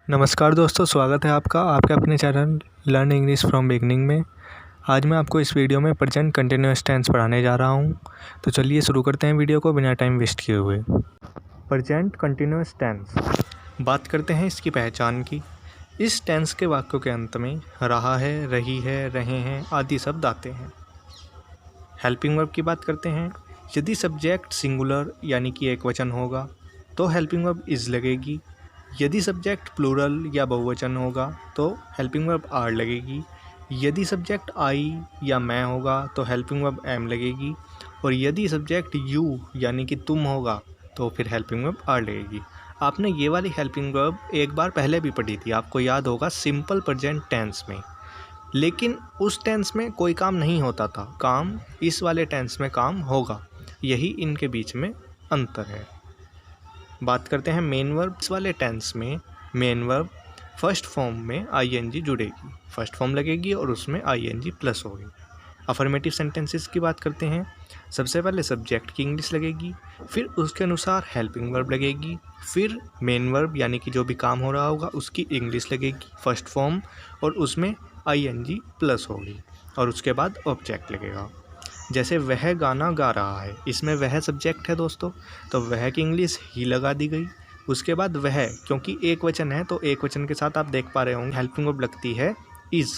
नमस्कार दोस्तों, स्वागत है आपका आपके अपने channel learn English from beginning में। आज मैं आपको इस वीडियो में प्रेजेंट कंटिन्यूअस टेंस पढ़ाने जा रहा हूं। तो चलिए शुरू करते हैं वीडियो को बिना टाइम वेस्ट किए हुए। प्रेजेंट कंटिन्यूअस टेंस, बात करते हैं इसकी पहचान की। इस टेंस के वाक्यों के अंत में रहा है, रही है, रहे हैं आदि शब्द आते हैं। हेल्पिंग वर्ब की बात करते हैं। यदि सब्जेक्ट सिंगुलर यानी कि एक वचन होगा तो हेल्पिंग वर्ब इज लगेगी। यदि सब्जेक्ट प्लूरल या बहुवचन होगा तो हेल्पिंग वर्ब आर लगेगी। यदि सब्जेक्ट आई या मैं होगा तो हेल्पिंग वर्ब एम लगेगी। और यदि सब्जेक्ट यू यानी कि तुम होगा तो फिर हेल्पिंग वर्ब आर लगेगी। आपने ये वाली हेल्पिंग वर्ब एक बार पहले भी पढ़ी थी, आपको याद होगा, सिंपल प्रेजेंट टेंस में। लेकिन उस टेंस में कोई काम नहीं होता था, काम इस वाले टेंस में काम होगा। यही इनके बीच में अंतर है। बात करते हैं मेन वर्ब। इस वाले टेंस में मेन वर्ब फर्स्ट फॉर्म में आईएनजी जुड़ेगी, फर्स्ट फॉर्म लगेगी और उसमें आईएनजी प्लस होगी। अफर्मेटिव सेंटेंसेस की बात करते हैं। सबसे पहले सब्जेक्ट की इंग्लिश लगेगी, फिर उसके अनुसार हेल्पिंग वर्ब लगेगी, फिर मेन वर्ब यानी कि जो भी काम हो रहा होगा उसकी इंग्लिश लगेगी फर्स्ट फॉर्म और उसमें आईएनजी प्लस होगी, और उसके बाद ऑब्जेक्ट लगेगा। जैसे वह गाना गा रहा है, इसमें वह सब्जेक्ट है दोस्तों, तो वह की इंग्लिश ही लगा दी गई। उसके बाद वह, क्योंकि एक वचन है तो एक वचन के साथ आप देख पा रहे होंगे हेल्पिंग वर्ब लगती है इज़,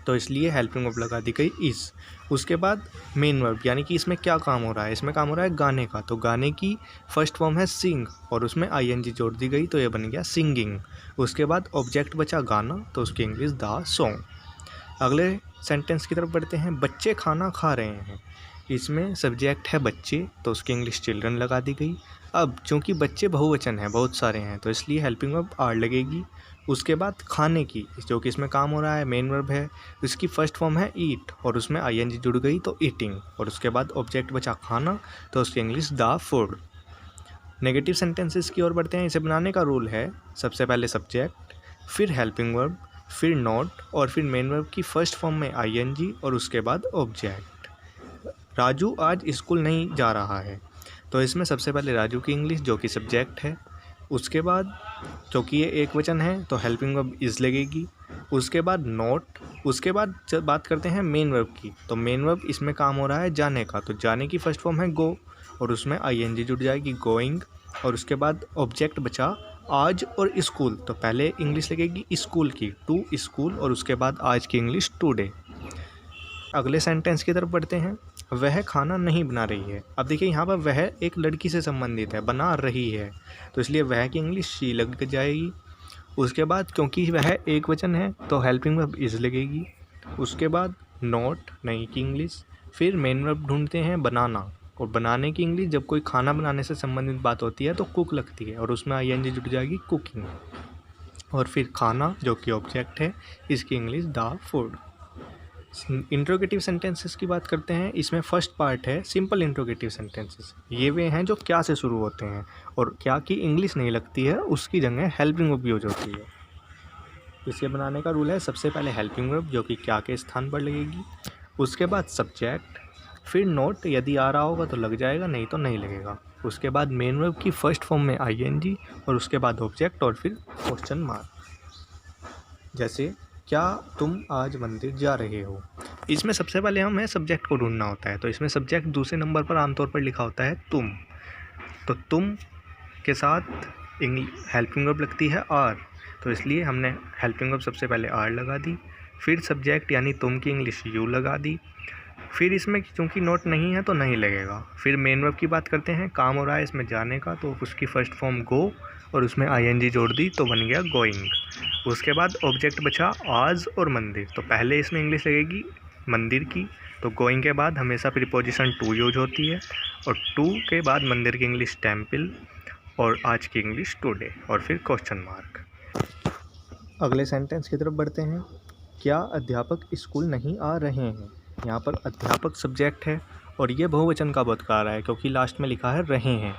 तो इसलिए हेल्पिंग वर्ब लगा दी गई इज़। उसके बाद मेन वर्ब यानी कि इसमें क्या काम हो रहा है, इसमें काम हो रहा है गाने का, तो गाने की फर्स्ट फॉर्म है सिंग और उसमें आईएनजी जोड़ दी गई तो ये बन गया सिंगिंग। उसके बाद ऑब्जेक्ट बचा गाना, तो उसकी इंग्लिश द सॉन्ग। अगले सेंटेंस की तरफ बढ़ते हैं। बच्चे खाना खा रहे हैं, इसमें सब्जेक्ट है बच्चे तो उसकी इंग्लिश चिल्ड्रन लगा दी गई। अब चूंकि बच्चे बहुवचन है, बहुत सारे हैं, तो इसलिए हेल्पिंग वर्ब आर लगेगी। उसके बाद खाने की, जो कि इसमें काम हो रहा है, मेन वर्ब है, इसकी फर्स्ट फॉर्म है ईट और उसमें आईएनजी जुड़ गई तो ईटिंग, और उसके बाद ऑब्जेक्ट बचा खाना तो उसकी English the food. Negative sentences की ओर बढ़ते हैं। इसे बनाने का रूल है सबसे पहले सब्जेक्ट, फिर हेल्पिंग वर्ब, फिर नॉट और फिर मेन वर्ब की फर्स्ट फॉर्म में आईएनजी और उसके बाद ऑब्जेक्ट। राजू आज स्कूल नहीं जा रहा है, तो इसमें सबसे पहले राजू की इंग्लिश जो कि सब्जेक्ट है, उसके बाद क्योंकि ये एक वचन है तो हेल्पिंग वर्ब इज लगेगी, उसके बाद नॉट, उसके बाद जब बात करते हैं मेन वर्ब की, तो मेन वर्ब इसमें काम हो रहा है जाने का, तो जाने की फर्स्ट फॉर्म है गो और उसमें आईएनजी जुड़ जाएगी गोइंग, और उसके बाद ऑब्जेक्ट बचा आज और स्कूल, तो पहले इंग्लिश लगेगी स्कूल की टू स्कूल और उसके बाद आज की इंग्लिश टुडे। अगले सेंटेंस की तरफ बढ़ते हैं। वह खाना नहीं बना रही है। अब देखिए यहाँ पर वह एक लड़की से संबंधित है, बना रही है, तो इसलिए वह की इंग्लिश शी लग जाएगी। उसके बाद क्योंकि वह एक वचन है तो हेल्पिंग वर्ब इज लगेगी। उसके बाद नॉट नहीं की इंग्लिश, फिर मेन वर्ब ढूंढते हैं बनाना, और बनाने की इंग्लिश जब कोई खाना बनाने से संबंधित बात होती है तो कुक लगती है और उसमें आईएनजी जुड़ जाएगी कुकिंग, और फिर खाना जो कि ऑब्जेक्ट है, इसकी English the food. Interrogative sentences की बात करते हैं। इसमें फर्स्ट पार्ट है सिंपल इंट्रोगेटिव सेंटेंसेस, ये वे हैं जो क्या से शुरू होते हैं और क्या की इंग्लिश नहीं लगती है, उसकी जगह हेल्पिंग वर्ब यूज होती है। इसे बनाने का रूल है सबसे पहले हेल्पिंग वर्ब जो कि क्या के स्थान पर लगेगी, उसके बाद सब्जेक्ट, फिर नोट, यदि आ रहा होगा तो लग जाएगा, नहीं तो नहीं लगेगा। उसके बाद मेन वर्ब की फर्स्ट फॉर्म में आईएनजी और उसके बाद ऑब्जेक्ट और फिर क्वेश्चन मार्क। जैसे क्या तुम आज मंदिर जा रहे हो, इसमें सबसे पहले हमें सब्जेक्ट को ढूंढना होता है, तो इसमें सब्जेक्ट दूसरे नंबर पर आमतौर पर लिखा होता है तुम, तो तुम के साथ हेल्पिंग वर्ब लगती है आर, तो इसलिए हमने हेल्पिंग वर्ब सबसे पहले आर लगा दी, फिर सब्जेक्ट यानी तुम की इंग्लिश यू लगा दी, फिर इसमें चूंकि नोट नहीं है तो नहीं लगेगा। फिर मेन वर्ब की बात करते हैं, काम हो रहा है इसमें जाने का, तो उसकी फर्स्ट फॉर्म गो और उसमें आईएनजी जोड़ दी तो बन गया गोइंग। उसके बाद ऑब्जेक्ट बचा आज और मंदिर, तो पहले इसमें इंग्लिश लगेगी मंदिर की, तो गोइंग के बाद हमेशा प्रीपोजिशन टू यूज होती है, और टू के बाद मंदिर की इंग्लिश टेम्पल और आज की इंग्लिश टुडे और फिर क्वेश्चन मार्क। अगले सेंटेंस की तरफ बढ़ते हैं। क्या अध्यापक स्कूल नहीं आ रहे हैं, यहाँ पर अध्यापक सब्जेक्ट है और ये बहुवचन का बतकार है क्योंकि लास्ट में लिखा है रहे हैं,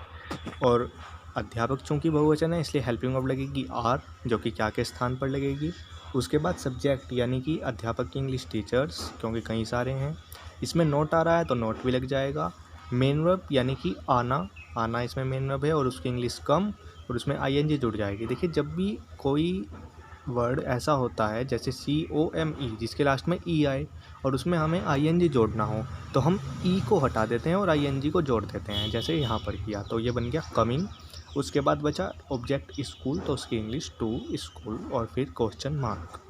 और अध्यापक चूँकि बहुवचन है इसलिए हेल्पिंग वर्ब लगेगी आर जो कि क्या के स्थान पर लगेगी। उसके बाद सब्जेक्ट यानी कि अध्यापक की इंग्लिश टीचर्स, क्योंकि कई सारे हैं, इसमें नोट आ रहा है तो नोट भी लग जाएगा। मेन वर्ब यानी कि आना, आना इसमें मेन वर्ब है और उसकी इंग्लिश कम, और उसमें ING जुड़ जाएगी। देखिए जब भी कोई वर्ड ऐसा होता है जैसे COME जिसके लास्ट में E आए और उसमें हमें ING जोड़ना हो तो हम E को हटा देते हैं और ING को जोड़ देते हैं, जैसे यहाँ पर किया। तो ये बन गया कमिंग। उसके बाद बचा ऑब्जेक्ट स्कूल, तो उसकी इंग्लिश टू स्कूल और फिर क्वेश्चन मार्क।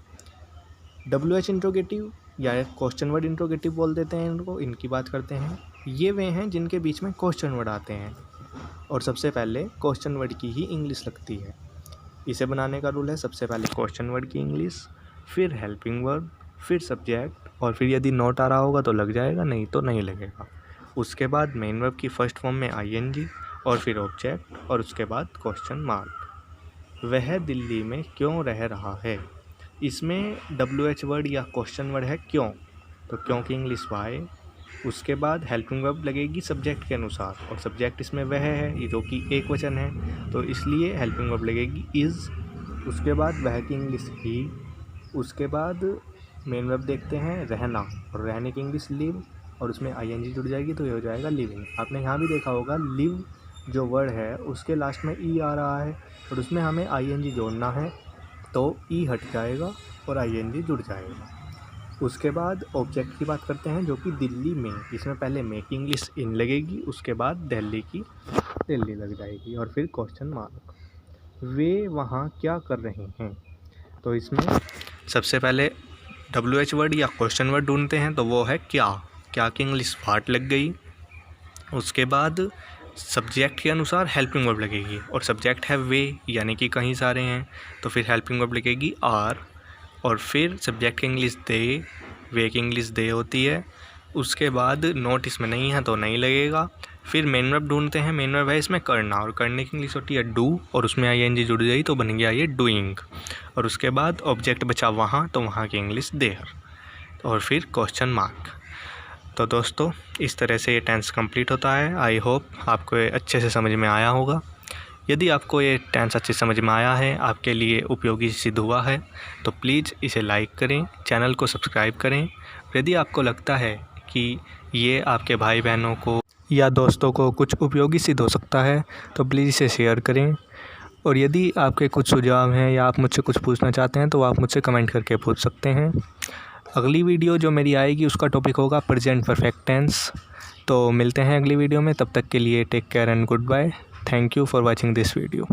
WH इंट्रोगेटिव या क्वेश्चन वर्ड इंट्रोगेटिव बोल देते हैं इनको, इनकी बात करते हैं। ये वे हैं जिनके बीच में क्वेश्चन वर्ड आते हैं और सबसे पहले क्वेश्चन वर्ड की ही इंग्लिश लगती है। इसे बनाने का रूल है, सबसे पहले क्वेश्चन वर्ड की इंग्लिश, फिर हेल्पिंग वर्ब, फिर सब्जेक्ट, और फिर यदि नोट आ रहा होगा तो लग जाएगा, नहीं तो नहीं लगेगा। उसके बाद मेन वर्ब की फर्स्ट फॉर्म में ING और फिर ऑब्जेक्ट और उसके बाद क्वेश्चन मार्क। वह दिल्ली में क्यों रह रहा है, इसमें WH वर्ड या क्वेश्चन वर्ड है क्यों, तो क्यों की इंग्लिश वाई। उसके बाद हेल्पिंग वर्ब लगेगी सब्जेक्ट के अनुसार और सब्जेक्ट इसमें वह है जो कि एक वचन है, तो इसलिए हेल्पिंग वर्ब लगेगी इज़। उसके बाद वह की इंग्लिश ही। उसके बाद मेन वर्ब देखते हैं रहना, और रहने की इंग्लिश लिव और उसमें ING जुड़ जाएगी तो ये हो जाएगा लिविंग। आपने यहाँ भी देखा होगा लिव जो वर्ड है उसके लास्ट में E आ रहा है और उसमें हमें ING जोड़ना है, तो E हट जाएगा और ING जुड़ जाएगा। उसके बाद ऑब्जेक्ट की बात करते हैं जो कि दिल्ली में, इसमें पहले में की इंग्लिश इन लगेगी, उसके बाद दिल्ली की दिल्ली लग जाएगी और फिर क्वेश्चन मार्क। वे वहाँ क्या कर रहे हैं, तो इसमें सबसे पहले WH वर्ड या क्वेश्चन वर्ड ढूंढते हैं, तो वो है क्या। क्या की इंग्लिश वाट लग गई। उसके बाद सब्जेक्ट के अनुसार हेल्पिंग वर्ब लगेगी और सब्जेक्ट है वे यानी कि कहीं सारे हैं, तो फिर हेल्पिंग वर्ब लगेगी आर और फिर सब्जेक्ट की इंग्लिश दे, वे की इंग्लिश दे होती है। उसके बाद नोट इसमें नहीं है तो नहीं लगेगा। फिर मेन वर्ब ढूंढते हैं, मेन वर्ब है इसमें करना और करने की इंग्लिश होती है डू और उसमें ING जुड़ गई तो बन गया ये डूइंग। और उसके बाद ऑब्जेक्ट बचा वहाँ, तो वहाँ की इंग्लिश देयर और फिर क्वेश्चन मार्क। तो दोस्तों इस तरह से ये टेंस कंप्लीट होता है। आई होप आपको ये अच्छे से समझ में आया होगा। यदि आपको ये टेंस अच्छे समझ में आया है, आपके लिए उपयोगी सिद्ध हुआ है, तो प्लीज़ इसे लाइक करें, चैनल को सब्सक्राइब करें। यदि आपको लगता है कि ये आपके भाई बहनों को या दोस्तों को कुछ उपयोगी सिद्ध हो सकता है तो प्लीज़ इसे शेयर करें। और यदि आपके कुछ सुझाव हैं या आप मुझसे कुछ पूछना चाहते हैं तो आप मुझसे कमेंट करके पूछ सकते हैं। अगली वीडियो जो मेरी आएगी उसका टॉपिक होगा प्रेजेंट परफेक्ट टेंस। तो मिलते हैं अगली वीडियो में, तब तक के लिए take care and goodbye. Thank you for watching this video.